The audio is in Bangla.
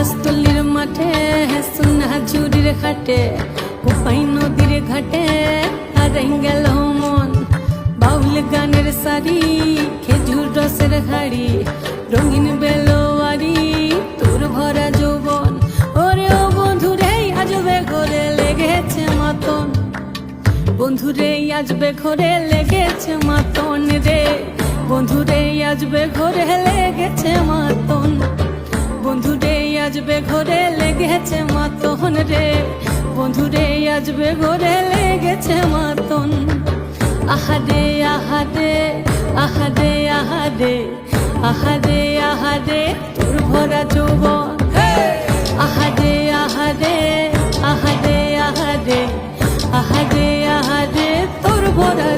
পলাশতলির মাঠে সোনা ঝুড়ির খাটে কোপাই নদীর ঘাটে হারাই গেল মন বাউল গানের সারি খেজুর রসের হাড়ি রঙিন বেলোয়ারি তোর ভরা যৌবন ওরে ও বন্ধুরে আজবে ঘরে লেগেছে মাতন বন্ধুরে আজবে ঘরে লেগেছে মাতন রে বন্ধুরে আজবে ঘরে লেগেছে মাতন বন্ধুরে আজবে ঘরে লেগেছে মাতন রে বন্ধুরে আজবে ঘরে লেগেছে মাতন আহারে আহারে আহারে আহারে আহারে আহারে তোর ভরা যৌবন আহারে আহারে আহারে আহারে আহারে আহারে তোর ভরা